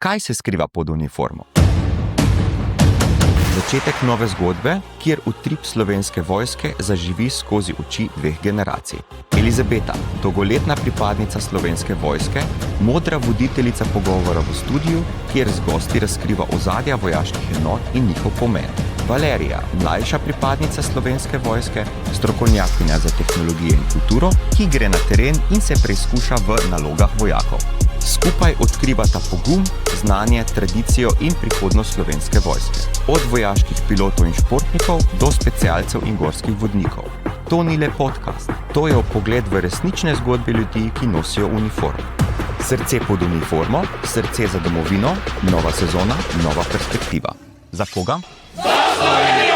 Kaj se skriva pod uniformo? Začetek nove zgodbe, kjer utrip Slovenske vojske zaživi skozi oči dveh generacij. Elizabeta, dolgoletna pripadnica Slovenske vojske, modra voditeljica pogovora v studiu, kjer z gosti razkriva ozadja vojaških enot in njihov pomen. Valerija, mlajša pripadnica Slovenske vojske, strokovnjakinja za tehnologijo in kulturo, ki gre na teren in se preizkuša v nalogah vojakov. Skupaj odkrivata pogum, znanje, tradicijo in prihodnost Slovenske vojske. Od vojaških pilotov in športnikov do specialcev in gorskih vodnikov. To ni le podcast, to je vpogled v resnične zgodbe ljudi, ki nosijo uniformo. Srce pod uniformo, srce za domovino, nova sezona, nova perspektiva. Za koga? Za Slovenijo!